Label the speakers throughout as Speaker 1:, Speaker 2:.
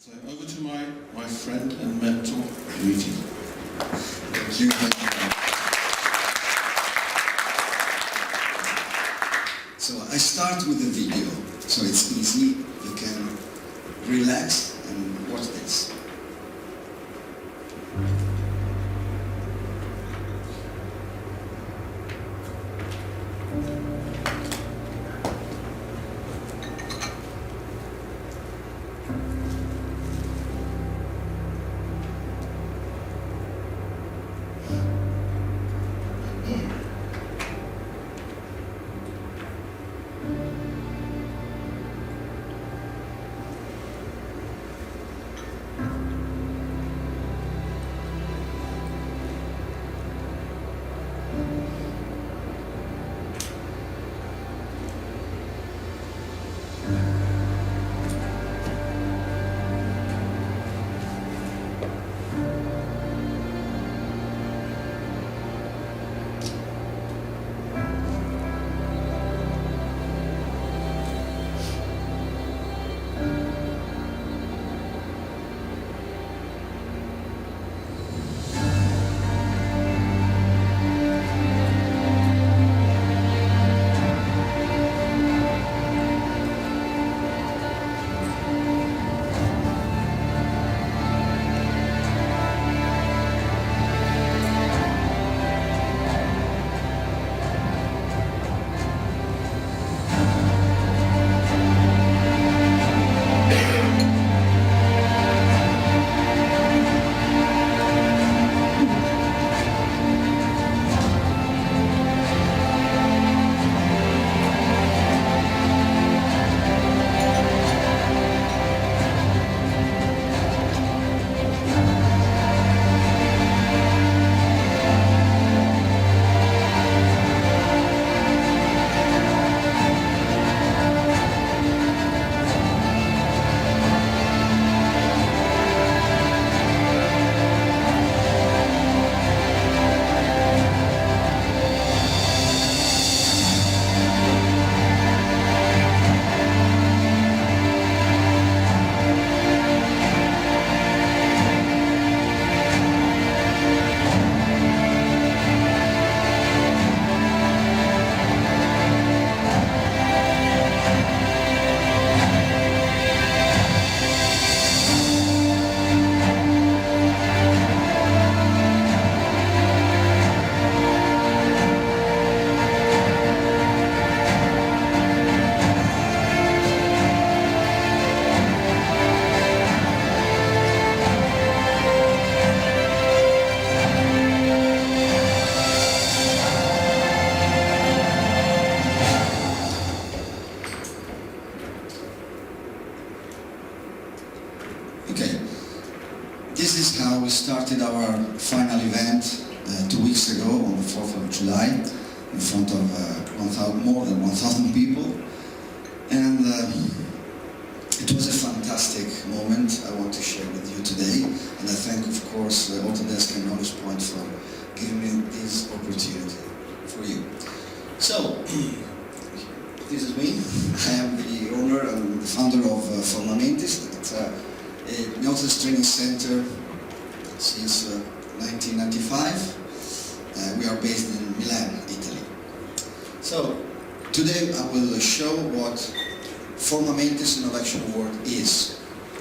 Speaker 1: So over to my friend and mentor, Luigi.
Speaker 2: Thank you. So I start with the video, so it's easy. You can relax and watch this. Okay, this is how we started our final event 2 weeks ago on the 4th of July in front of more than 1,000 people, and it was a fantastic moment I want to share with you today, and I thank of course Autodesk and Knowledge Point for giving me this opportunity for you. So, this is me. I am the owner and the founder of Formamentis. It's an Autodesk Training Center since 1995. We are based in Milan, Italy. So, today I will show what Formamentis Innovation Award is.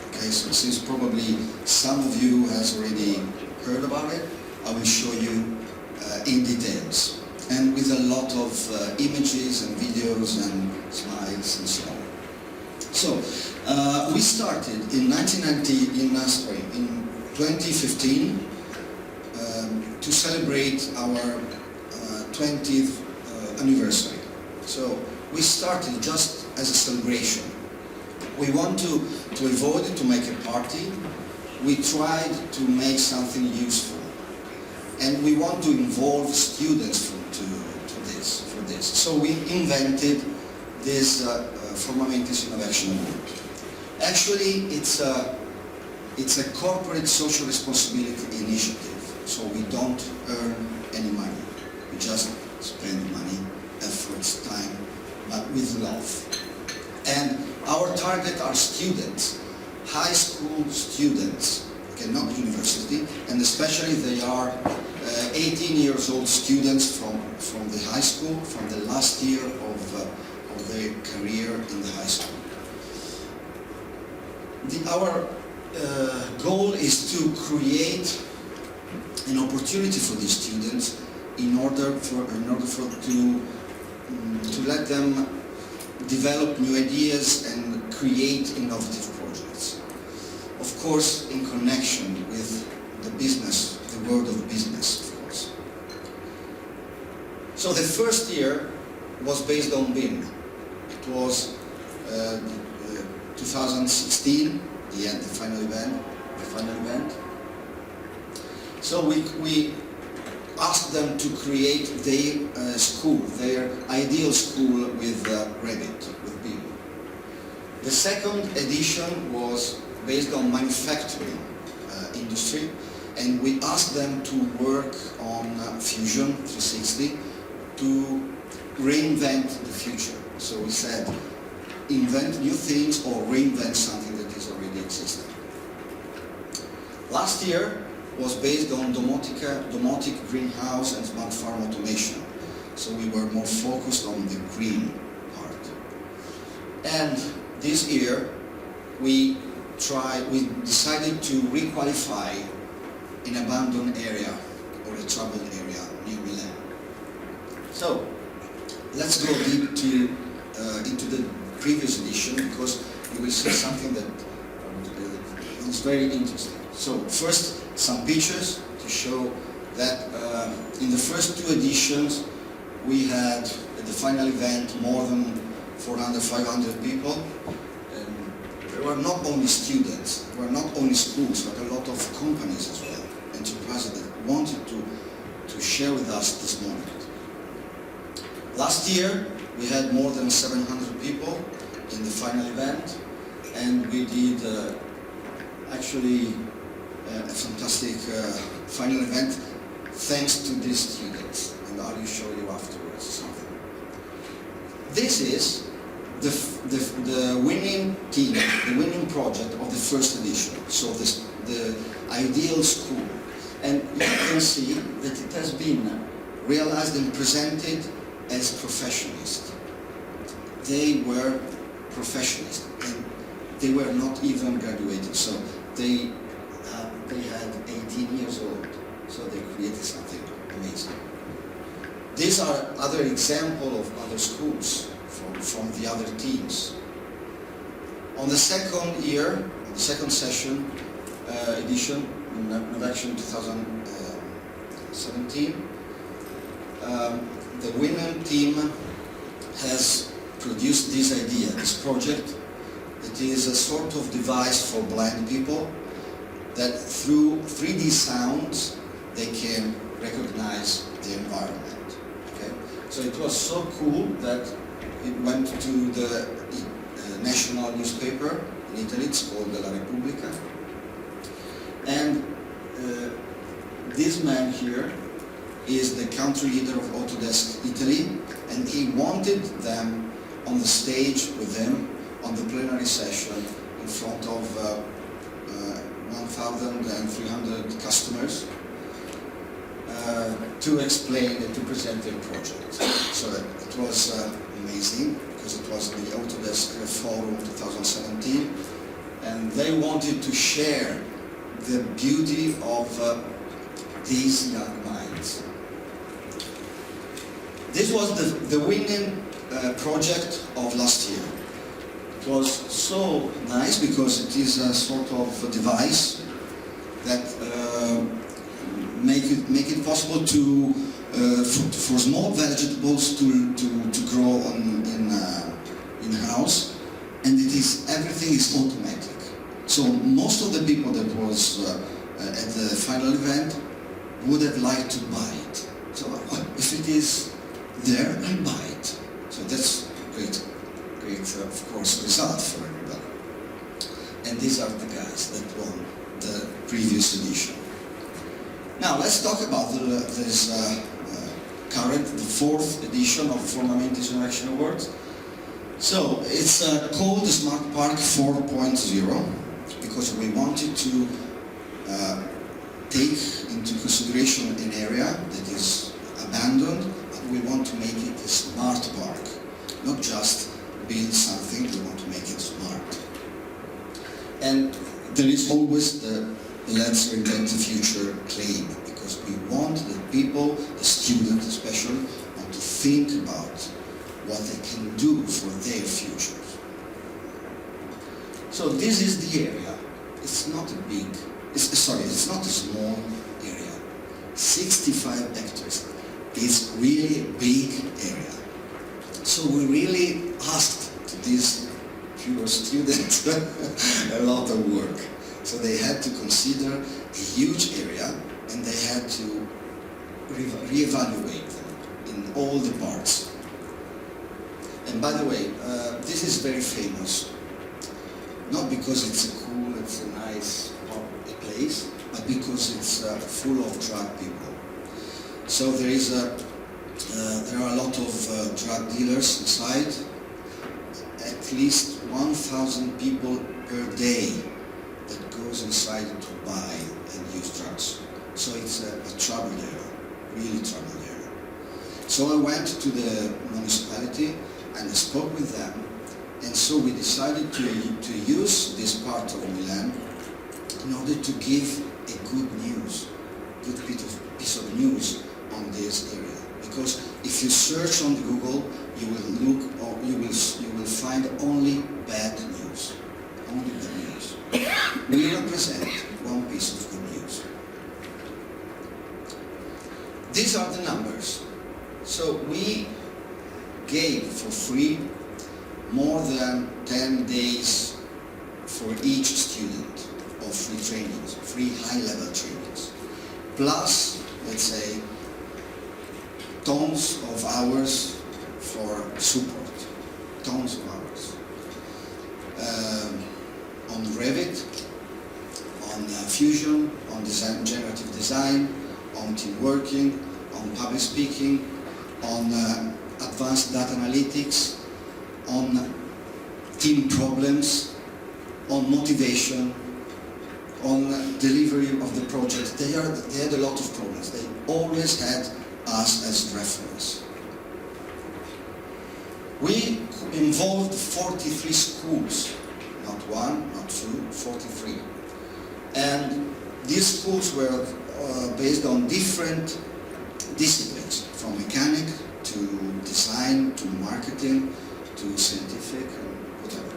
Speaker 2: Okay, so since probably some of you has already heard about it, I will show you in details, and with a lot of images and videos and slides and so on. So, we started in 2015 to celebrate our 20th anniversary. So, we started just as a celebration. We want to avoid it, to make a party. We tried to make something useful. And we want to involve students for this. So we invented this Formamentis Innovation Award. Actually, it's a corporate social responsibility initiative. So we don't earn any money. We just spend money, efforts, time, but with love. And our target are students. high school students, okay, not university, and especially they are 18 years old students from the high school, from the last year of their career in the high school. Our goal is to create an opportunity for these students in order to let them develop new ideas and create innovative projects. Of course, in connection with the business, the world of business, of course. So the first year was based on BIM. It was 2016, the final event. So we asked them to create their school, their ideal school with Revit, with BIM. The second edition was based on manufacturing industry, and we asked them to work on Fusion 360 to reinvent the future. So we said, invent new things or reinvent something that is already existing. Last year was based on domotic greenhouse and smart farm automation. So we were more focused on the green part. And this year we decided to requalify an abandoned area or a troubled area near Milan. So let's go deep into the previous edition, because you will see something that is very interesting. So first, some pictures to show that in the first two editions we had at the final event more than 400, 500 people. And there were not only students, there were not only schools, but a lot of companies as well, enterprises that wanted to share with us this moment. Last year we had more than 700 people in the final event, and we did actually a fantastic final event thanks to these students, and I will show you afterwards something. This is the winning team, the winning project of the first edition, so the ideal school. And you can see that it has been realized and presented as professionalists. They were professionals, and they were not even graduated, so they had 18 years old, so they created something amazing. These are other examples of other schools from the other teams. On the second year, on the second session, edition, Innovation 2017, the winning team has produced this idea, this project. It is a sort of device for blind people that through 3D sounds they can recognize the environment. Okay? So it was so cool that it went to the national newspaper in Italy. It's called La Repubblica. And this man here is the country leader of Autodesk Italy, and he wanted them on the stage with him on the plenary session in front of 1,300 customers to explain and to present their project. So it was amazing, because it was the Autodesk Forum 2017, and they wanted to share the beauty of these young minds. This was the winning project of last year. It was so nice because it is a sort of a device that make it possible to for small vegetables to grow in house, and everything is automatic. So most of the people that was at the final event would have liked to buy it. So if it is there, I'll buy it. So that's great, of course, result for everybody. And these are the guys that won the previous edition. Now let's talk about this current, the fourth edition of Formamentis Innovation Awards. So it's called the Smart Park 4.0 because we wanted to take into consideration an area that is abandoned, but we want to make it a smart park, not just build something, we want to make it smart. And there is always the let's reinvent the future claim, because we want the people, the students especially, want to think about what they can do for their futures. So this is the area. It's not a big, it's not a small area. 65 hectares is really a big area. So we really asked to these pure students a lot of work. So they had to consider a huge area, and they had to re-evaluate them in all the parts. And by the way, this is very famous, not because it's a nice place, but because it's full of drug people. So there are a lot of drug dealers inside, at least 1,000 people per day that goes inside to buy and use drugs. So it's a troubled area, really troubled area. So I went to the municipality and I spoke with them, and so we decided to use this part of Milan in order to give a good piece of news on this area. Because if you search on Google, you will find only bad news. Only bad news. We represent one piece of good news. These are the numbers. So we gave for free more than 10 days for each student of free trainings, free high-level trainings, plus, let's say, tons of hours for support, tons of hours. On Revit, on Fusion, on generative design, on team working, on public speaking, on advanced data analytics, on team problems, on motivation, on delivery of the project. They had a lot of problems. They always had us as reference. We involved 43 schools, not one, not two, 43. And these schools were based on different disciplines, from mechanic to design to marketing to scientific and whatever.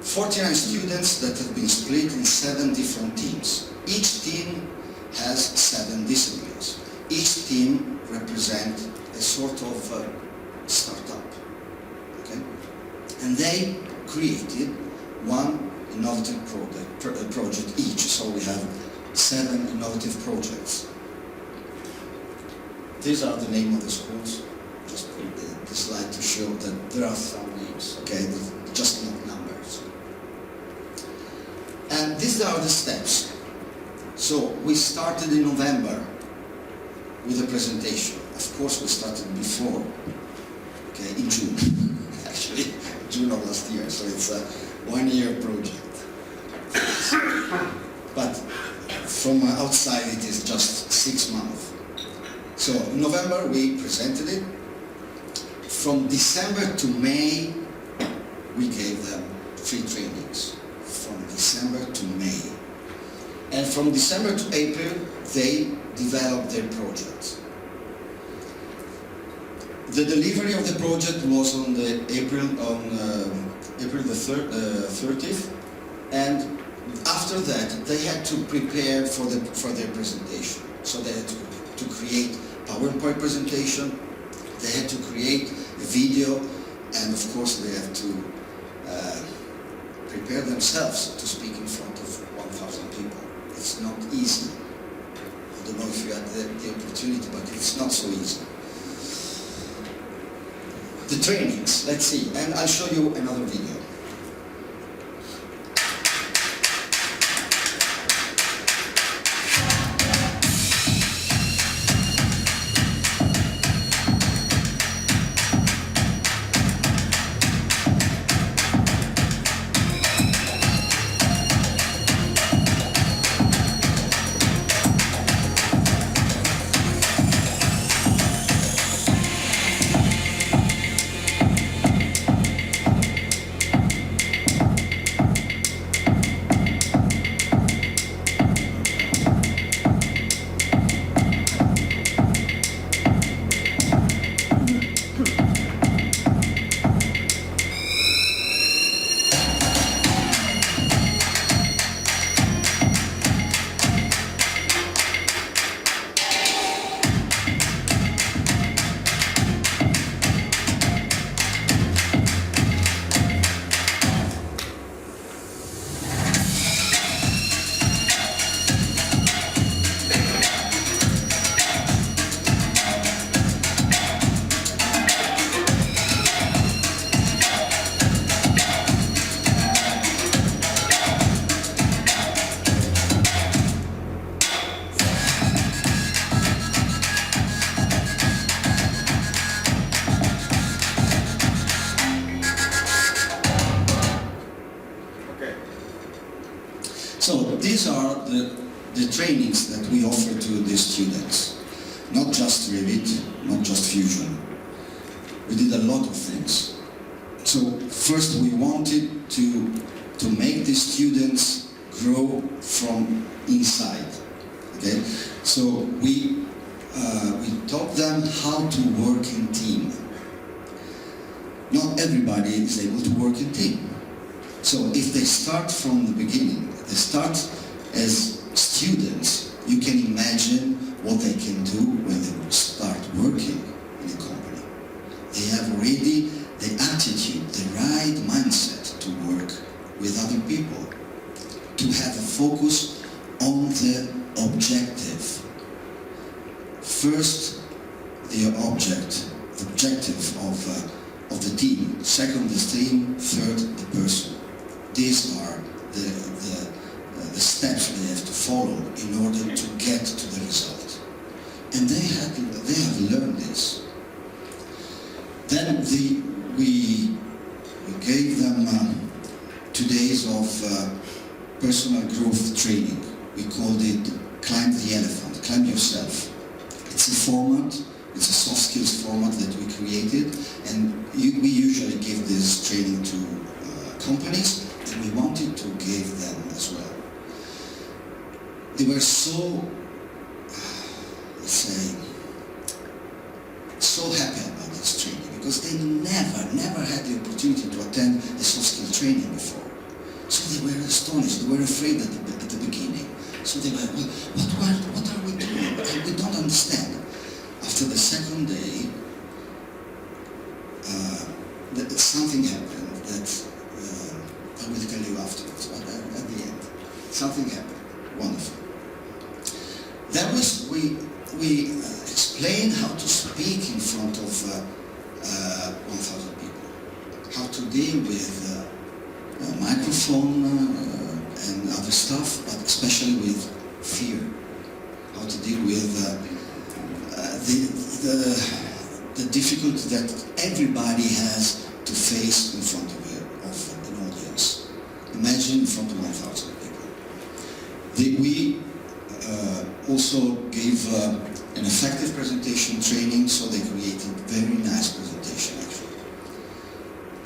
Speaker 2: 49 students that have been split in 7 different teams. Each team has 7 disciplines. Each team represents a sort of startup. Okay? And they created one innovative project each. So we have 7 innovative projects. These are the name of the schools. Just put the slide to show that there are some names, okay? Just not numbers. And these are the steps. So we started in November with a presentation. Of course, we started before, okay, in June, actually, June of last year. So it's a 1-year project. But from outside, it is just 6 months. So in November, we presented it. From December to May, we gave them free trainings. From December to May. And from December to April, they developed their project. The delivery of the project was on April the 30th, and after that they had to prepare for their presentation. So they had to create PowerPoint presentation, they had to create a video, and of course they have to prepare themselves to speak in front of 1,000 people. It's not easy. I don't know if you had the opportunity, but it's not so easy. The trainings, let's see, and I'll show you another video. these are the trainings that we offer to the students. Not just Revit, not just Fusion. We did a lot of things. So first we wanted to make the students grow from inside. Okay? So we taught them how to work in team. Not everybody is able to work in team. So if they start from the beginning, they start as students, you can imagine what they can do when they start working in a company. They have already the attitude, the right mindset to work with other people, to have a focus on the objective. First, the objective of the team. Second, the team. Third, the person. These are the steps they have to follow in order to get to the result. And they have learned this. Then we gave them 2 days of personal growth training. We called it Climb the Elephant, Climb Yourself. It's a format, it's a soft skills format that we created, and we usually give this training to companies, and we wanted to give them as well. They were so, let's say, so happy about this training because they never had the opportunity to attend a soft skill training before. So they were astonished, they were afraid at the beginning. So they were, what are we doing? And we don't understand. After the second day, something happened that I will tell you afterwards, but at the end, something happened, wonderful. That was, we explained how to speak in front of 1,000 people, how to deal with a microphone and other stuff, but especially with fear, how to deal with the difficulty that everybody has to face in front of an audience. Imagine in front of 1,000 people. We also gave an effective presentation training, so they created very nice presentation actually.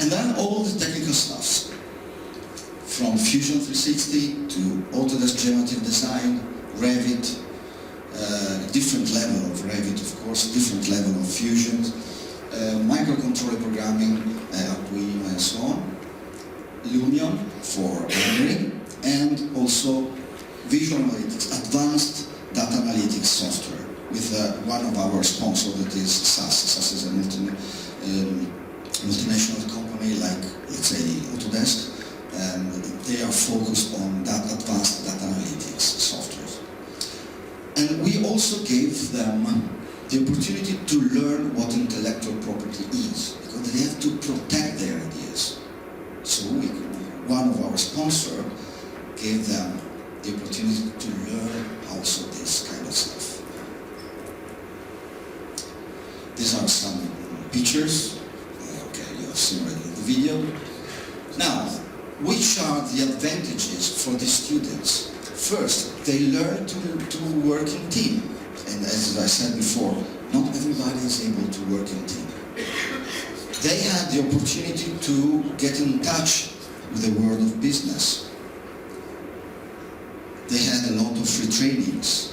Speaker 2: And then all the technical stuffs, from Fusion 360 to Autodesk Generative Design, Revit, different level of Revit of course, different level of Fusion, microcontroller programming, Arduino and so on, Lumion for rendering, and also visual analytics, advanced data analytics software with one of our sponsors that is SAS. SAS is a multinational company like, let's say, Autodesk, and they are focused on that advanced data analytics software. And we also gave them the opportunity to learn what intellectual property is, because they have to protect their ideas. So one of our sponsors gave them the opportunity to learn also this kind of stuff. These are some pictures. Okay, you have seen already in the video. Now, which are the advantages for the students? First, they learn to work in team. And as I said before, not everybody is able to work in team. They had the opportunity to get in touch with the world of business. They had a lot of free trainings.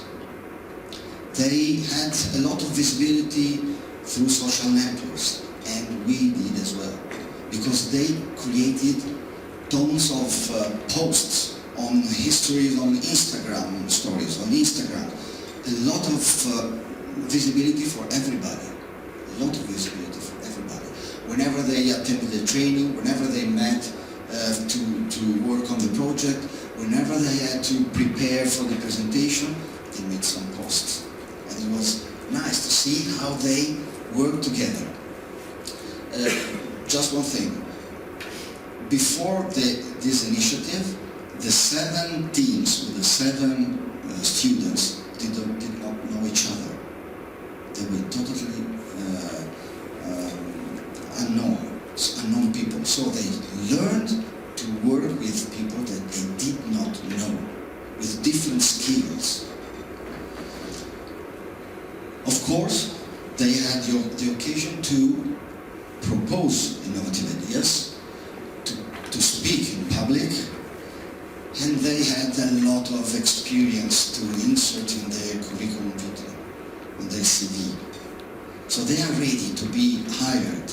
Speaker 2: They had a lot of visibility through social networks, and we did as well, because they created tons of posts on histories on Instagram, stories on Instagram. A lot of visibility for everybody. A lot of visibility for everybody. Whenever they attended a training, whenever they met to work on the project, whenever they had to prepare for the presentation, they made some posts. And it was nice to see how they work together. Just one thing. Before this initiative, the 7 teams with the 7 students did not know each other. They were totally unknown people. So they learned to work with people that they did not know. with different skills. Of course, they had the occasion to propose innovative ideas, to speak in public, and they had a lot of experience to insert in their curriculum vitae, on their CV. So they are ready to be hired.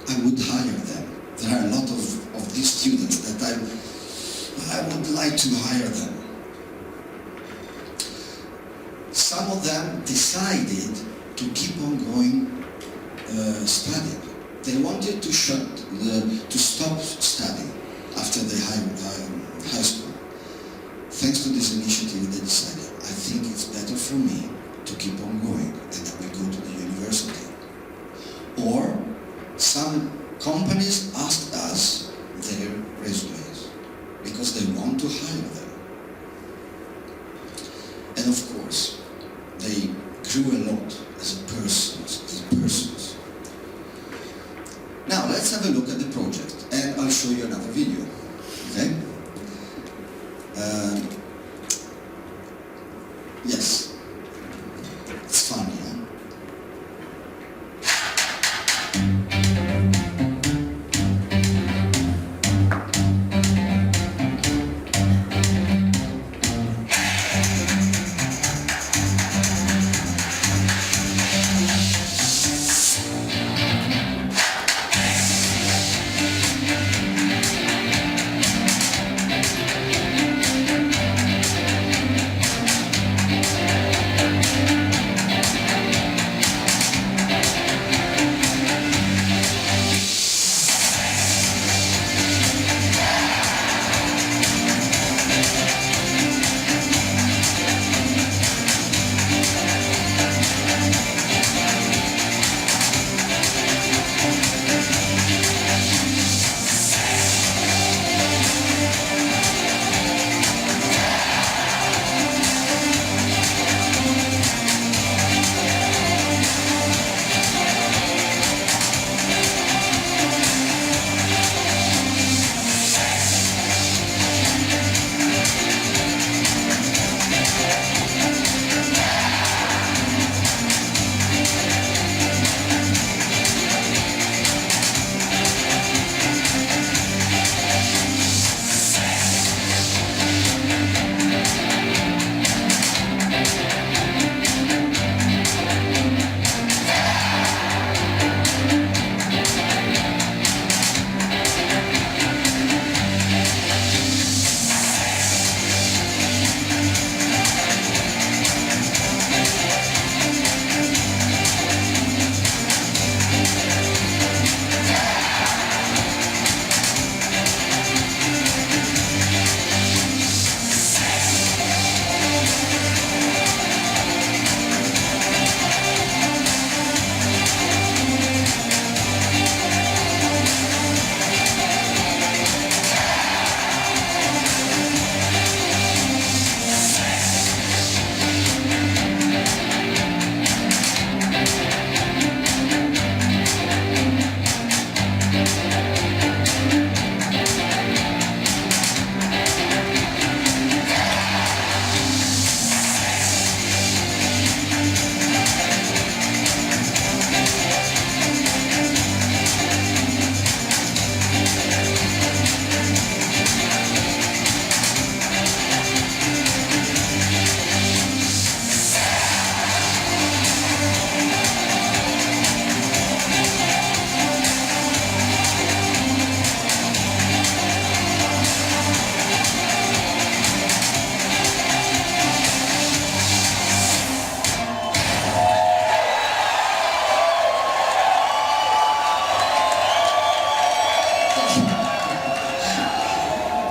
Speaker 2: I would hire them. There are a lot of these students that I would like to hire them. Some of them decided to keep on going studying. They wanted to stop studying after the high school. Thanks to this initiative, they decided, I think it's better for me to keep on going and I will go to the university. Or some companies asked us their resumes because they want to hire them. And of course, they grew a lot as persons. Now let's have a look at the project, and I'll show you another video. Okay? Yes, it's funny, huh?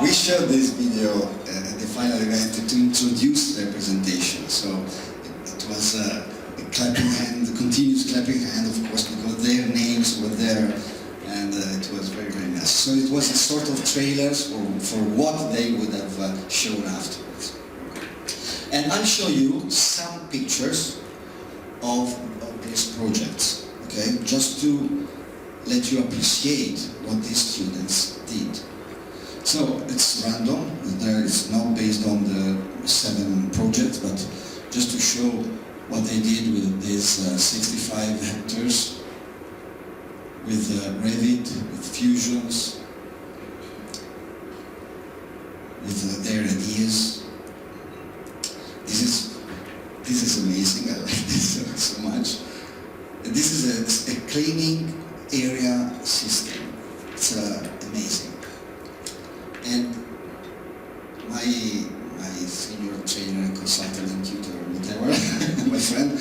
Speaker 2: We showed this video at the final event to introduce their presentation. So it was a clapping hand, a continuous clapping hand, of course, because their names were there, and it was very, very nice. So it was a sort of trailers for what they would have shown afterwards. And I'll show you some pictures of these projects, okay? Just to let you appreciate what these students did. So it's random, it's not based on the 7 projects, but just to show what they did with these 65 hectares, with Revit, with fusions, with their ideas. This is amazing. I like this so much. This is a cleaning area system. It's amazing. And my senior trainer, consultant, and tutor, whatever, my friend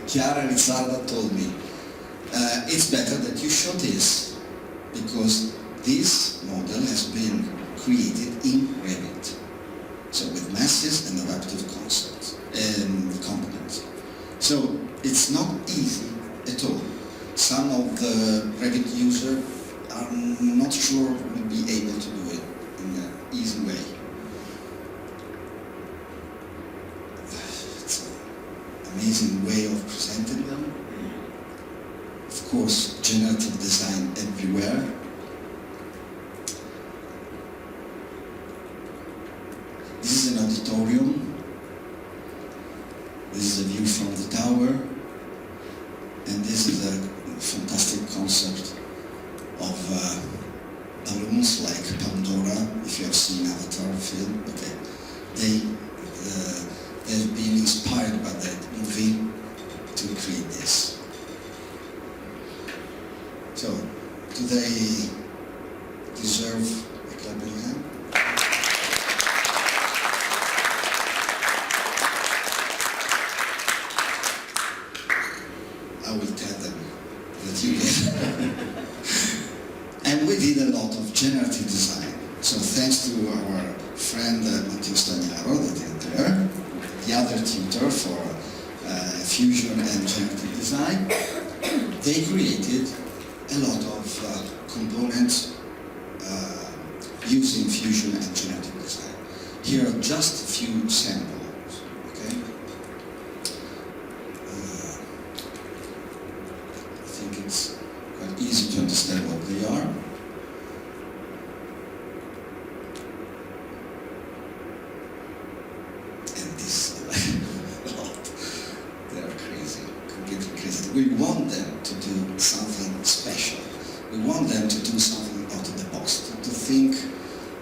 Speaker 2: Chiara Rizzarda told me, it's better that you show this, because this model has been created in Revit, so with masses and adaptive concepts and components. So it's not easy at all. Some of the Revit users are not sure will be able to do it in an easy way. It's an amazing way of presenting them. Of course, generative design everywhere. This is an auditorium. This is a view from the tower. And this is a fantastic concept of balloons like Pandora, if you have seen Avatar film. They've been inspired by that movie to create this. So, do they deserve a clapping hand? I will tell them that you did. And we did a lot of generative design. So thanks to our friend Matteo Stagnaro, that is there, the other tutor for fusion and generative design, they created a lot of components using fusion and generative design. Here are just a few samples, okay? I think it's quite easy to understand what they are. And this, a lot. They are crazy, completely crazy. We want them to do something special. We want them to do something out of the box, to think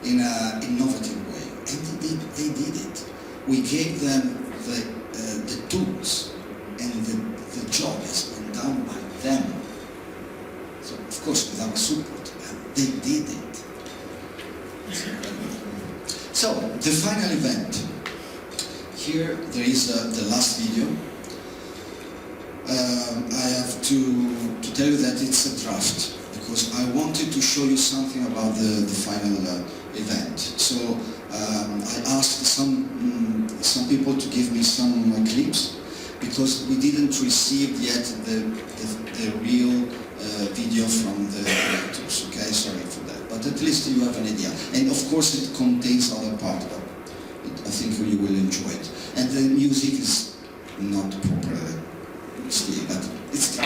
Speaker 2: in an innovative way. And they did it. We gave them the tools, and the job has been done by them. So, of course, with our support, they did it. So, the final event. Here there is the last video. I have to tell you that it's a draft, because I wanted to show you something about the final event. So I asked some people to give me some clips, because we didn't receive yet the real video from the directors. Okay, sorry for that, but at least you have an idea. And of course it contains other parts, but I think you will enjoy it. And the music is not proper still, but it's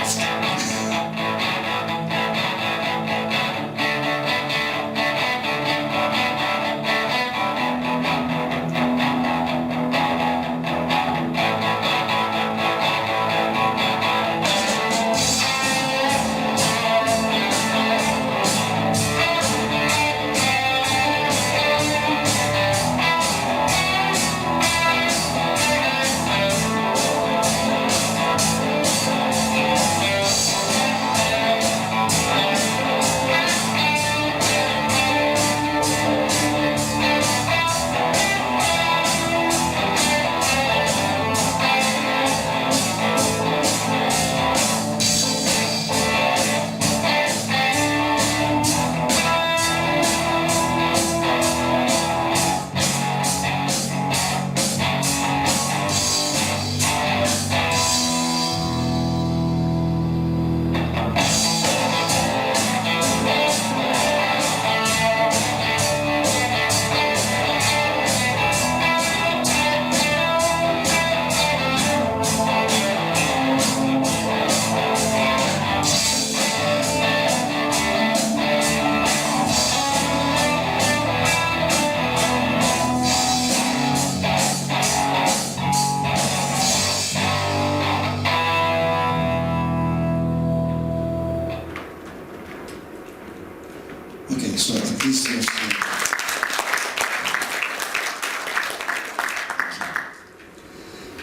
Speaker 2: Okay, so at least there's...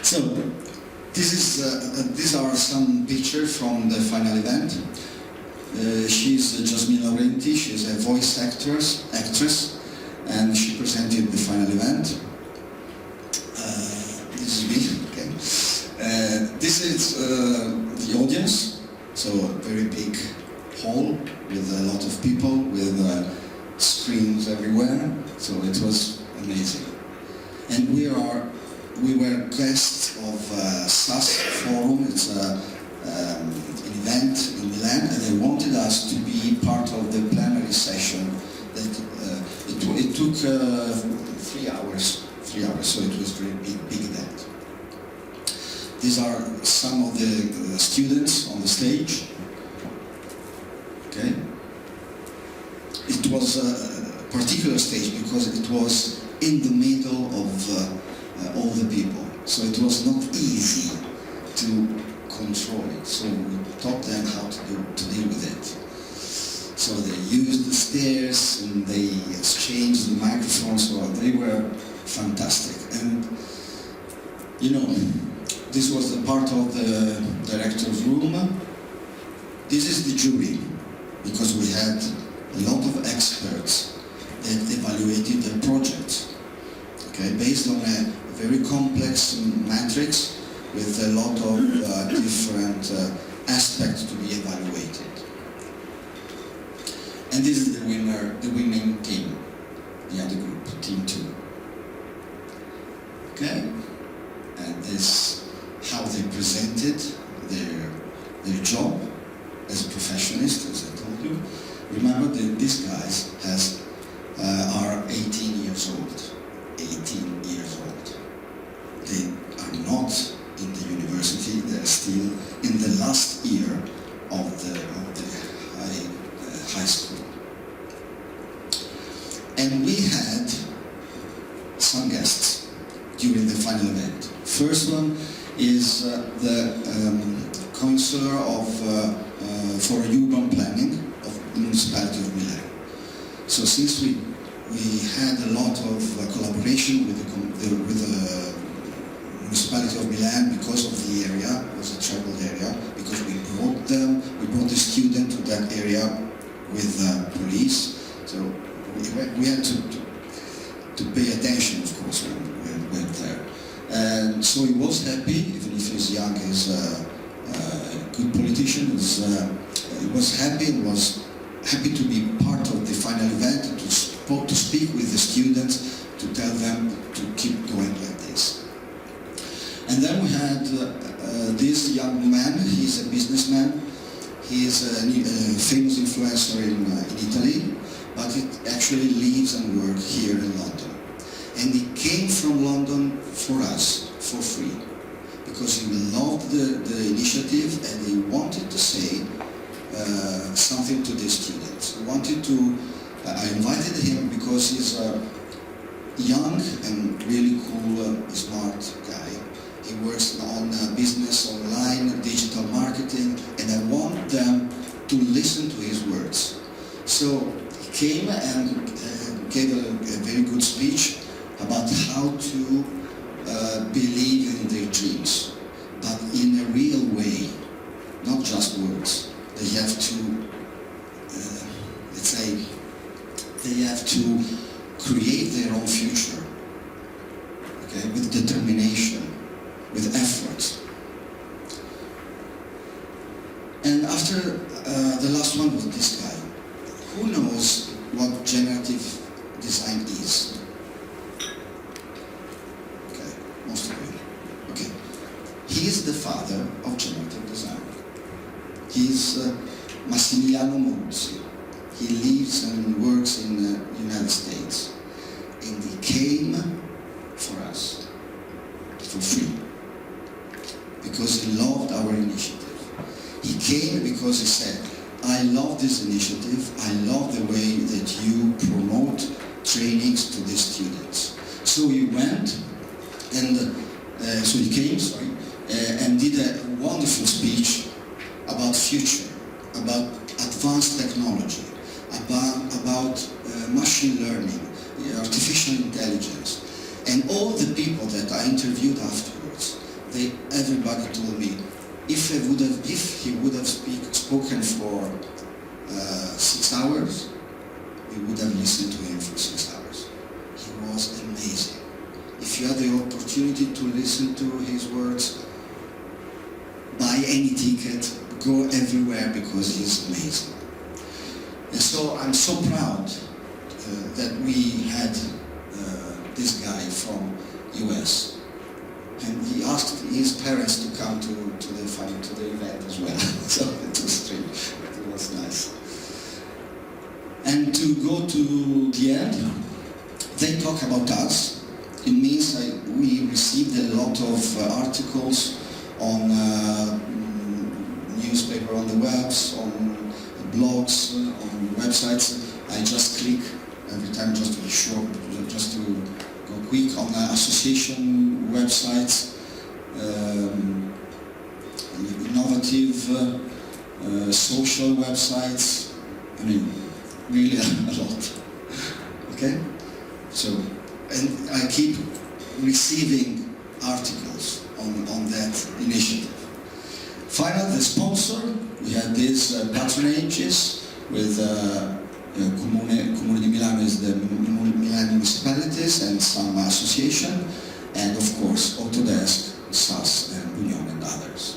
Speaker 2: So, these are some pictures from the final event. She's Jasmine Laurenti, she's a voice actress, and she presented the final event. This is me, okay. This is the audience, so a very big hall with a lot of people, with screens everywhere, so it was amazing. And we were guests of SAS Forum. It's an event in Milan, and they wanted us to be part of the plenary session. It took 3 hours, so it was a very big event. These are some of the students on the stage. Okay. It was a particular stage because it was in the middle of all the people, so it was not easy to control it. So we taught them how to deal with it. So they used the stairs and they exchanged the microphones. So they were fantastic. And you know, this was the part of the director's room. This is the jury, because we had a lot of experts that evaluated the project. Okay, based on a very complex matrix with a lot of different aspects to be evaluated. And this is the winning team, the other group, team 2. Okay, and this how they presented their job as a professionist, as I told you. Remember that these guys are 18 years old. 18 years old. They are not in the university, they're still in the last year of the high school. And we had some guests during the final event. First one is the counselor for urban planning of the municipality of Milan. So since we had a lot of collaboration with the municipality of Milan because of the area, it was a troubled area, because we brought the student to that area with police. So we had to pay attention, of course, when we went there. And so he was happy, even if he's young, he's a good politician. He was happy and was happy to be part of the final event, to speak with the students, to tell them to keep going like this. And then we had this young man. He's a businessman. He is a famous influencer in Italy, but he actually lives and works here in London. And he came from London for us, for free, because he loved the initiative and he wanted to say something to the students. He wanted to, I invited him because he's a young and really cool, smart guy. He works on business, online, digital marketing, and I want them to listen to his words. So he came and gave a very good speech about how to believe in their dreams, but in a real way, not just words. They have to, let's say, they have to create their own future, okay, with determination, with effort. And after the last one was this guy. Who knows what generative design is? Okay, most of you. Okay. He is the father of generative design. He is Massimiliano Muzzi. He lives and works in the United States. And he came for us, for free, because he loved our initiative. He came because he said, I love this initiative, I love the way that you promote trainings to the students. So he went, and and did a wonderful speech about future, about advanced technology, about about machine learning, artificial intelligence. And all the people that I interviewed afterwards, everybody told me, if he would have spoken for 6 hours, we would have listened to him for 6 hours. He was amazing. If you had the opportunity to listen to his words, buy any ticket, go everywhere, because he's amazing. And so I'm so proud that we had this guy from US, and he asked his parents to come to the event as well. So it was strange, but it was nice. And to go to the end, they talk about us. It means we received a lot of articles on newspaper, on the webs, on blogs, on websites. I just click every time just to be sure, just to go quick on association websites, innovative social websites. I mean, really a lot. Okay? So, and I keep receiving articles on that initiative. Finally, the sponsor, we had these patronages with Comune di Milano is the Milan municipalities and some association, and of course Autodesk, SAS, and Bunion and others.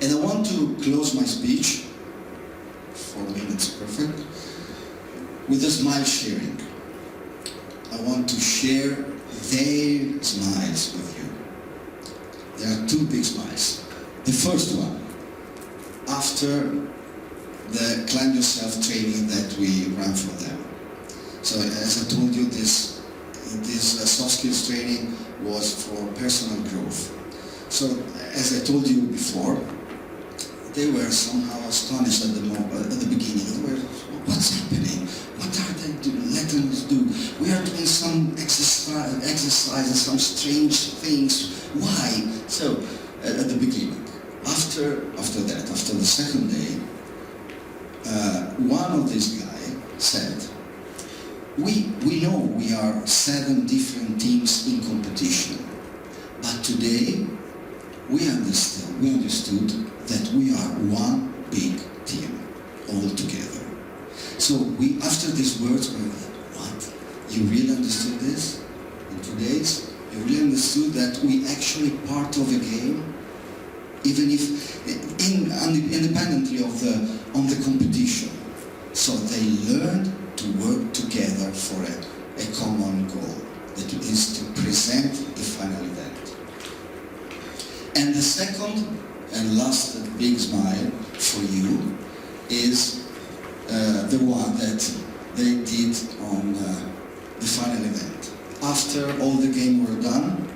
Speaker 2: And I want to close my speech, 4 minutes perfect, with a smile sharing. I want to share their smiles with you. There are 2 big smiles. The first one, after the Climb Yourself training that we ran for them. So as I told you, this soft skills training was for personal growth. So as I told you before, they were somehow astonished at the beginning. They were, what's happening? What are they letting us do? We are doing some exercises, some strange things. Why? So at the beginning. After the second day, one of these guys said, we know we are 7 different teams in competition, but today we understood that we are one big team all together. So after these words, we were, what? You really understood this? In 2 days, you really understood that we actually part of a game, even if independently of the competition. So they learned to work together for a common goal, that is to present the final event. And the second and last big smile for you is the one that they did on the final event. After all the games were done,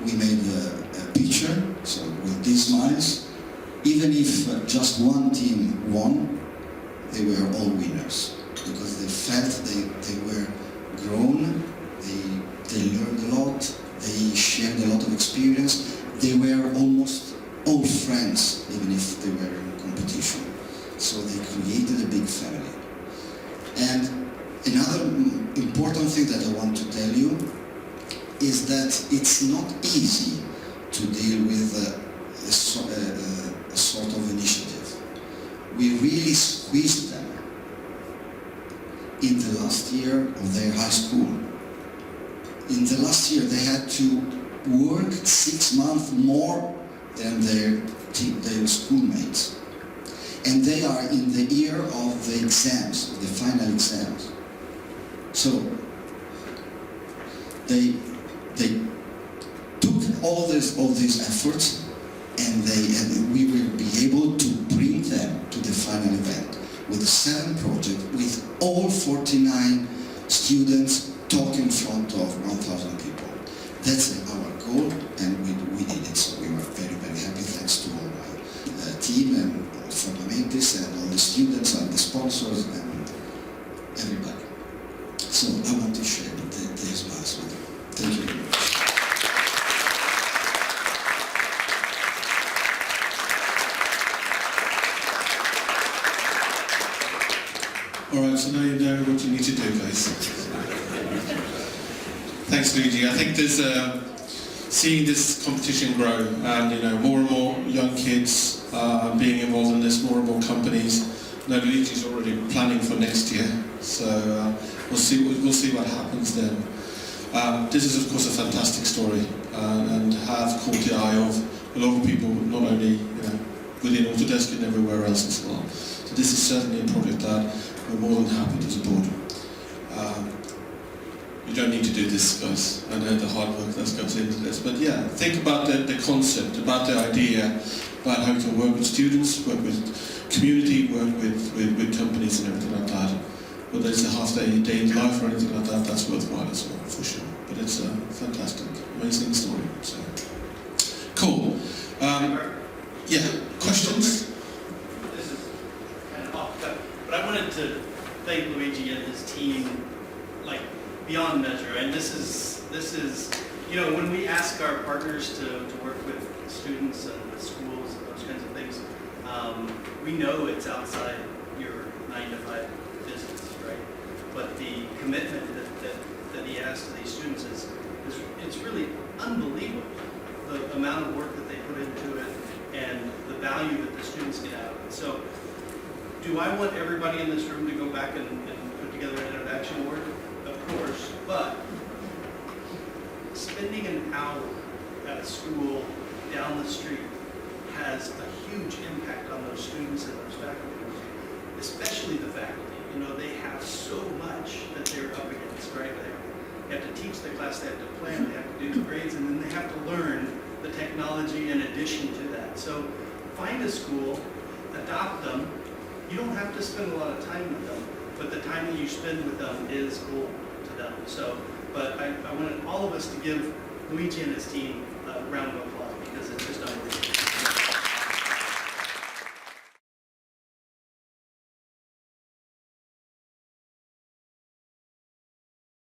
Speaker 2: we made a picture, so with these smiles. Even if just one team won, they were all winners, because they felt they were grown, they learned a lot, they shared a lot of experience, they were almost all friends, even if they were in competition. So they created a big family. And another important thing that I want to tell you is that it's not easy to deal with a sort of initiative. We really squeezed them in the last year of their high school. In the last year they had to work 6 months more than their schoolmates. And they are in the year of the exams, the final exams. So they took all these efforts, and we will be able to bring them to the final event with 7 projects, with all 49 students talking in front of 1,000 people. That's our goal, and we did it. So we were very, very happy. Thanks to all my team and Formamentis and all the students and the sponsors and everybody. So I want to share this mass with you. Thank you very much.
Speaker 1: All right, so now now you know what you need to do, guys. Thanks, Luigi. I think there's seeing this competition grow, and more and more young kids being involved in this, more and more companies. Now Luigi's already planning for next year, so we'll see what happens then. This is of course a fantastic story, and has caught the eye of a lot of people, not only within Autodesk and everywhere else as well. So this is certainly a project that we're more than happy to support. You don't need to do this, guys. I know the hard work that goes into this, but yeah, think about the concept, about the idea, about how to work with students, work with community, work with companies and everything like that. Whether it's a half-day in life or anything like that, that's worthwhile as well, for sure. But it's a fantastic, amazing story. So cool. Yeah, questions?
Speaker 3: This is kind of off cut, but I wanted to thank Luigi and his team, like, beyond measure. And this is, when we ask our partners to work with students and with schools and those kinds of things, we know it's outside your 9-to-5 business, right? But the commitment that he has to these students is it's really unbelievable. The amount of work that they put into it and the value that the students get out of it. So, do I want everybody in this room to go back and put together an introduction award? Of course, but spending an hour at a school down the street has a huge impact on those students and those faculty, especially the faculty. They have so much that they're up against, right? They have to teach the class, they have to plan, they have to do the grades, and then they have to learn the technology in addition to that. So find a school, adopt them. You don't have to spend a lot of time with them, but the time that you spend with them is gold to them. So, but I wanted all of us to give Luigi and his team a round of applause.